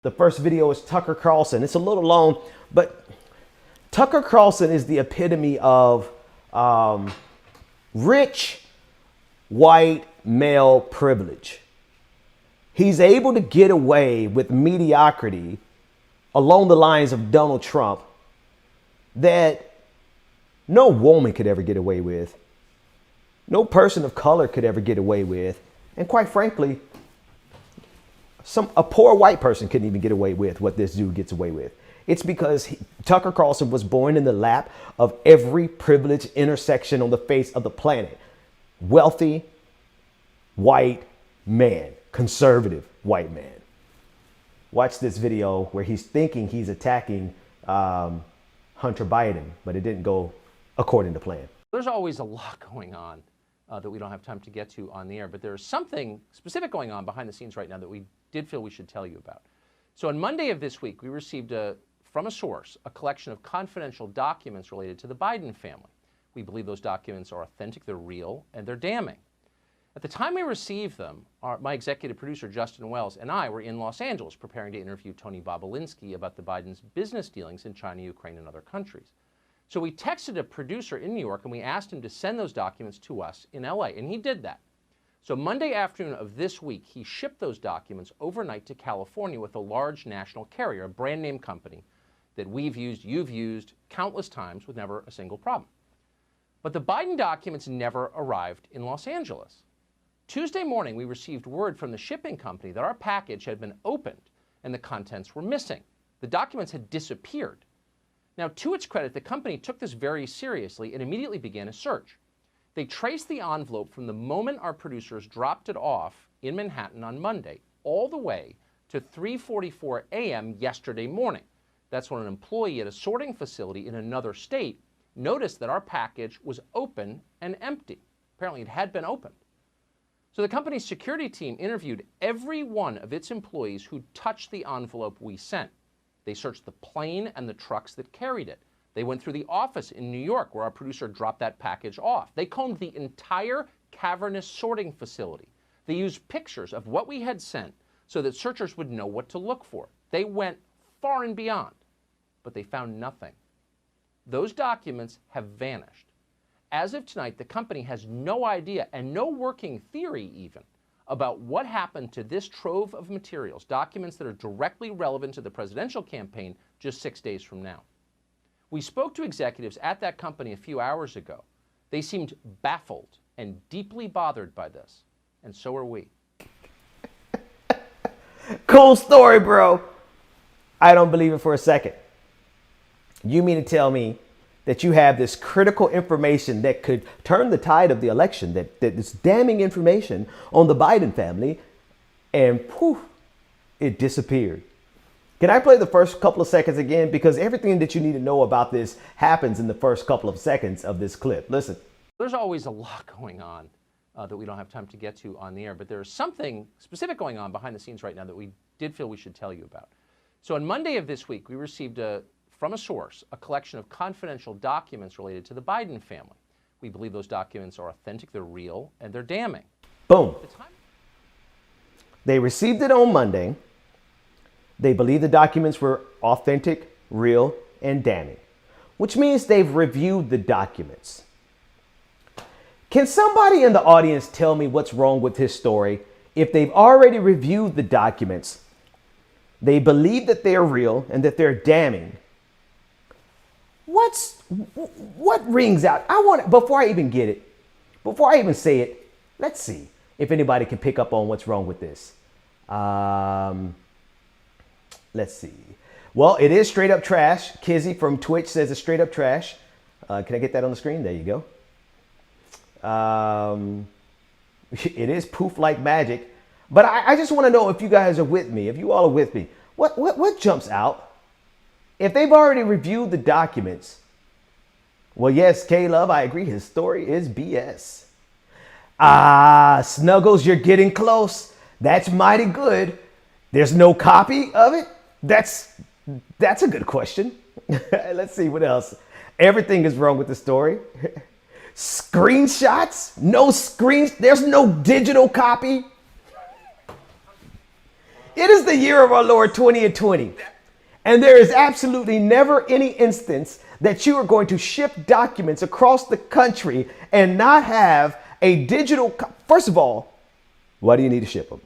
The first video is Tucker Carlson. It's a little long, but Tucker Carlson is the epitome of rich, white, male privilege. He's able to get away with mediocrity along the lines of Donald Trump that no woman could ever get away with. No person of color could ever get away with. And quite frankly, a poor white person couldn't even get away with what this dude gets away with. It's because Tucker Carlson was born in the lap of every privileged intersection on the face of the planet. Wealthy, white man, conservative white man. Watch this video where he's thinking he's attacking Hunter Biden, but it didn't go according to plan. There's always a lot going on that we don't have time to get to on the air, but there's something specific going on behind the scenes right now that we did feel we should tell you about. So on Monday of this week, we received from a source a collection of confidential documents related to the Biden family. We believe those documents are authentic, they're real, and they're damning. At the time we received them, my executive producer, Justin Wells, and I were in Los Angeles preparing to interview Tony Bobolinsky about the Biden's business dealings in China, Ukraine, and other countries. So we texted a producer in New York and we asked him to send those documents to us in LA, and he did that. So Monday afternoon of this week, he shipped those documents overnight to California with a large national carrier, a brand name company that we've used, you've used countless times with never a single problem. But the Biden documents never arrived in Los Angeles. Tuesday morning, we received word from the shipping company that our package had been opened and the contents were missing. The documents had disappeared. Now, to its credit, the company took this very seriously and immediately began a search. They traced the envelope from the moment our producers dropped it off in Manhattan on Monday all the way to 3:44 a.m. yesterday morning. That's when an employee at a sorting facility in another state noticed that our package was open and empty. Apparently, it had been opened. So the company's security team interviewed every one of its employees who touched the envelope we sent. They searched the plane and the trucks that carried it. They went through the office in New York where our producer dropped that package off. They combed the entire cavernous sorting facility. They used pictures of what we had sent so that searchers would know what to look for. They went far and beyond, but they found nothing. Those documents have vanished. As of tonight, the company has no idea and no working theory even about what happened to this trove of materials, documents that are directly relevant to the presidential campaign just 6 days from now. We spoke to executives at that company a few hours ago. They seemed baffled and deeply bothered by this, and so are we. Cool story, bro. I don't believe it for a second. You mean to tell me that you have this critical information that could turn the tide of the election, that is damning information on the Biden family, and poof, it disappeared? Can I play the first couple of seconds again? Because everything that you need to know about this happens in the first couple of seconds of this clip. Listen. There's always a lot going on that we don't have time to get to on the air, but there's something specific going on behind the scenes right now that we did feel we should tell you about. So on Monday of this week, we received from a source a collection of confidential documents related to the Biden family. We believe those documents are authentic, they're real, and they're damning. Boom. They received it on Monday. They believe the documents were authentic, real, and damning, which means they've reviewed the documents. Can somebody in the audience tell me what's wrong with this story? If they've already reviewed the documents, they believe that they're real and that they're damning, what rings out? Before I even get it, before I even say it, let's see if anybody can pick up on what's wrong with this. Let's see. Well, it is straight up trash. Kizzy from Twitch says it's straight up trash. Can I get that on the screen? There you go. It is poof like magic. But I just want to know if you guys are with me, if you all are with me. What jumps out? If they've already reviewed the documents, well, yes, K-Love, I agree. His story is BS. Snuggles, you're getting close. That's mighty good. There's no copy of it? That's a good question. Let's see what else. Everything is wrong with the story. Screenshots? No screens. There's no digital copy. It is the year of our Lord 2020. And there is absolutely never any instance that you are going to ship documents across the country and not have a digital. First of all, why do you need to ship them?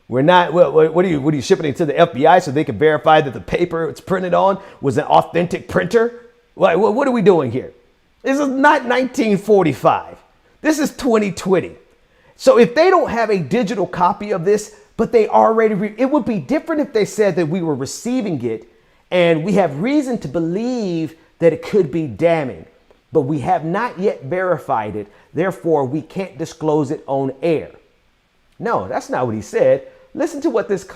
We're not. What are you shipping it to the FBI so they can verify that the paper it's printed on was an authentic printer? What are we doing here? This is not 1945. This is 2020. So if they don't have a digital copy of this, but they already, it would be different if they said that we were receiving it and we have reason to believe that it could be damning, but we have not yet verified it. Therefore, we can't disclose it on air. No, that's not what he said. Listen to what this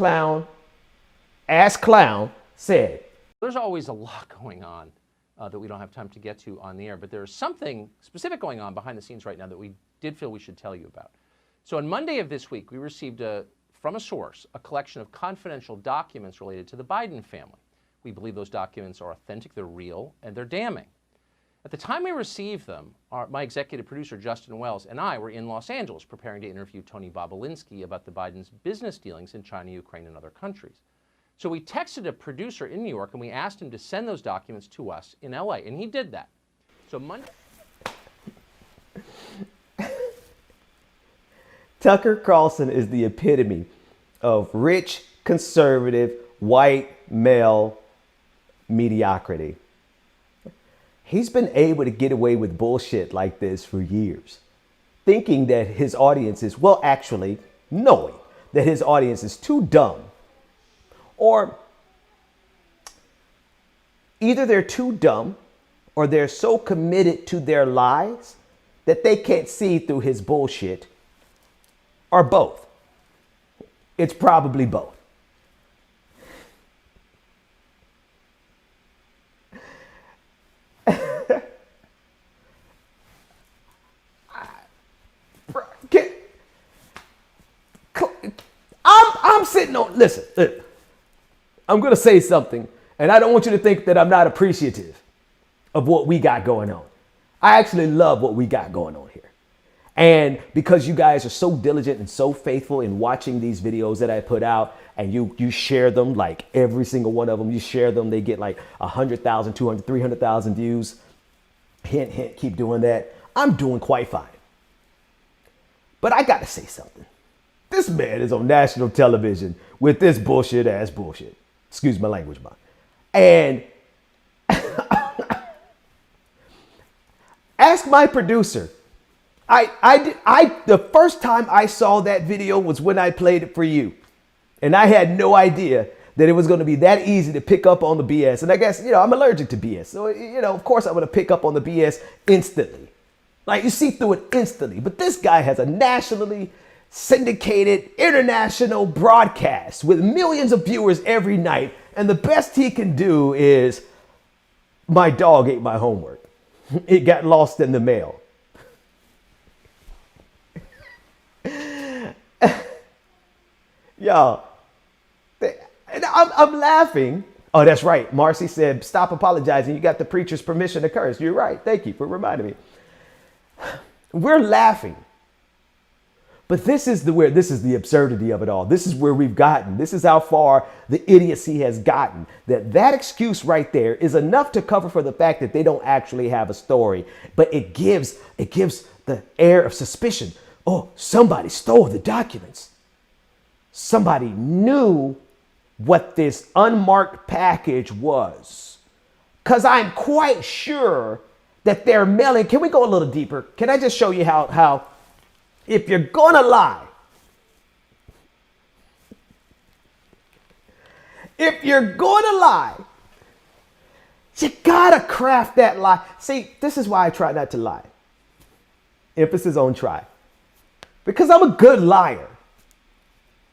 ass clown said. There's always a lot going on that we don't have time to get to on the air, but there's something specific going on behind the scenes right now that we did feel we should tell you about. So on Monday of this week, we received from a source a collection of confidential documents related to the Biden family. We believe those documents are authentic, they're real, and they're damning. At the time we received them, my executive producer, Justin Wells, and I were in Los Angeles preparing to interview Tony Bobolinsky about the Biden's business dealings in China, Ukraine, and other countries. So we texted a producer in New York and we asked him to send those documents to us in LA, and he did that. So Monday. Tucker Carlson is the epitome of rich, conservative, white, male mediocrity. He's been able to get away with bullshit like this for years, thinking that his audience is, well, actually knowing that his audience is too dumb, or either they're too dumb or they're so committed to their lies that they can't see through his bullshit, or both. It's probably both. I'm sitting on, listen, I'm going to say something, and I don't want you to think that I'm not appreciative of what we got going on. I actually love what we got going on here. And because you guys are so diligent and so faithful in watching these videos that I put out, and you share them, like every single one of them, you share them, they get like 100,000, 200, 300,000 views. Hint, hint, keep doing that. I'm doing quite fine. But I got to say something. This man is on national television with this bullshit ass bullshit. Excuse my language, man. And ask my producer. The first time I saw that video was when I played it for you. And I had no idea that it was going to be that easy to pick up on the BS. And I guess, I'm allergic to BS. So, of course I'm going to pick up on the BS instantly. Like, you see through it instantly. But this guy has a nationally syndicated international broadcast with millions of viewers every night. And the best he can do is, my dog ate my homework. It got lost in the mail. Y'all, I'm laughing. Oh, that's right. Marcy said, stop apologizing. You got the preacher's permission to curse. You're right. Thank you for reminding me. We're laughing. But this is the absurdity of it all. This is where we've gotten. This is how far the idiocy has gotten. That excuse right there is enough to cover for the fact that they don't actually have a story. But it gives the air of suspicion. Oh, somebody stole the documents. Somebody knew what this unmarked package was. Because I'm quite sure that they're mailing. Can we go a little deeper? Can I just show you how if you're going to lie, you got to craft that lie. See, this is why I try not to lie. Emphasis on try. Because I'm a good liar.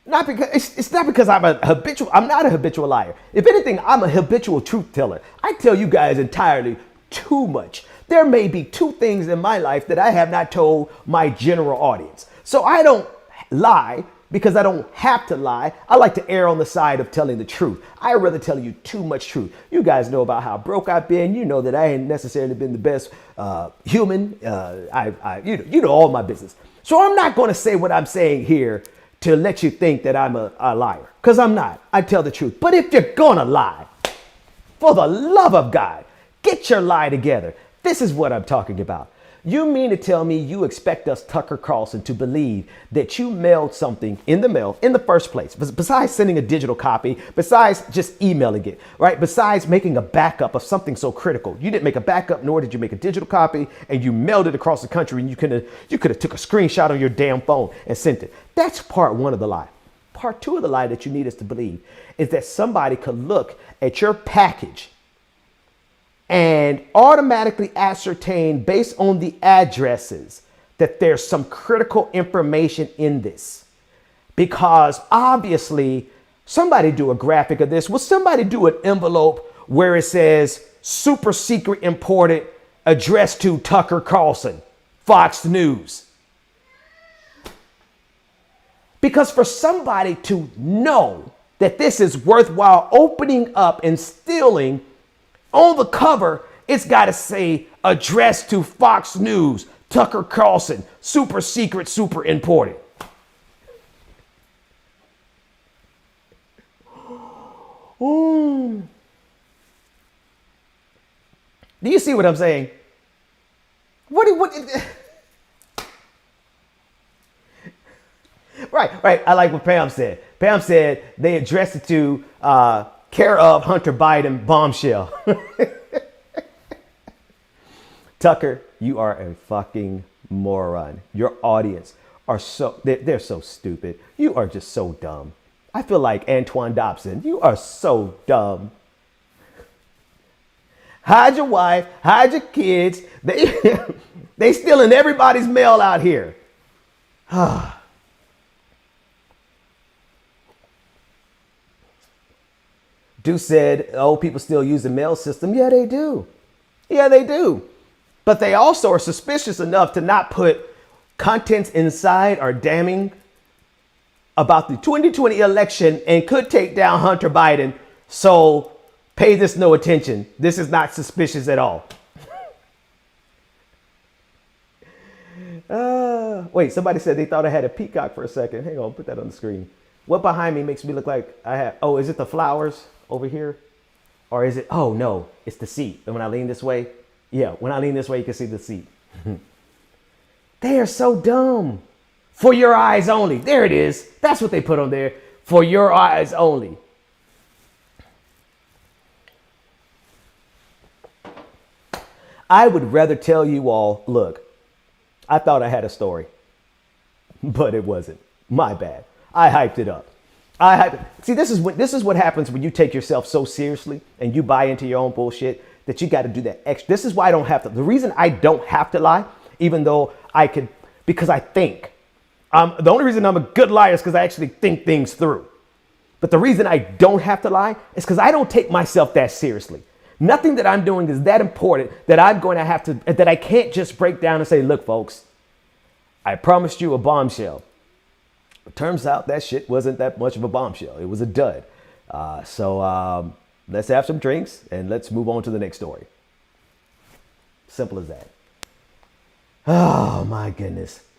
Not because it's not because I'm not a habitual liar. If anything, I'm a habitual truth teller. I tell you guys entirely too much. There may be two things in my life that I have not told my general audience. So I don't lie because I don't have to lie. I like to err on the side of telling the truth. I'd rather tell you too much truth. You guys know about how broke I've been. You know that I ain't necessarily been the best human. You know all my business. So I'm not going to say what I'm saying here to let you think that I'm a liar, because I'm not. I tell the truth. But if you're gonna lie, for the love of God, get your lie together. This is what I'm talking about. You mean to tell me you expect us, Tucker Carlson, to believe that you mailed something in the mail in the first place, besides sending a digital copy, besides just emailing it, right? Besides making a backup of something so critical. You didn't make a backup, nor did you make a digital copy, and you mailed it across the country, and you could have took a screenshot on your damn phone and sent it. That's part one of the lie. Part two of the lie that you need us to believe is that somebody could look at your package and automatically ascertain based on the addresses that there's some critical information in this. Because obviously somebody do a graphic of this. Will somebody do an envelope where it says super secret imported addressed to Tucker Carlson, Fox News? Because for somebody to know that this is worthwhile opening up and stealing, on the cover, it's got to say addressed to Fox News, Tucker Carlson, super secret, super imported. Ooh. Do you see what I'm saying? Right. I like what Pam said. Pam said they addressed it to care of Hunter Biden, Bombshell. Tucker, you are a fucking moron. Your audience are they're so stupid. You are just so dumb. I feel like Antoine Dobson. You are so dumb. Hide your wife, hide your kids. They stealing everybody's mail out here. Duce said, oh, people still use the mail system. Yeah, they do. But they also are suspicious enough to not put contents inside or damning about the 2020 election and could take down Hunter Biden. So pay this no attention. This is not suspicious at all. Wait, somebody said they thought I had a peacock for a second. Hang on, put that on the screen. What behind me makes me look like I have, oh, is it the flowers over here? Or is it, oh no, it's the seat. And when I lean this way, yeah, when I lean this way, you can see the seat. They are so dumb. For your eyes only. There it is. That's what they put on there. For your eyes only. I would rather tell you all, look, I thought I had a story, but it wasn't. My bad. I hyped it up. See, this is what happens when you take yourself so seriously and you buy into your own bullshit that you got to do that extra. This is why I don't have to. The reason I don't have to lie, even though I could, because I think. The only reason I'm a good liar is because I actually think things through. But the reason I don't have to lie is because I don't take myself that seriously. Nothing that I'm doing is that important that I'm going to have to, that I can't just break down and say, look, folks, I promised you a bombshell. It turns out that shit wasn't that much of a bombshell. It was a dud. So let's have some drinks and let's move on to the next story. Simple as that. Oh, my goodness.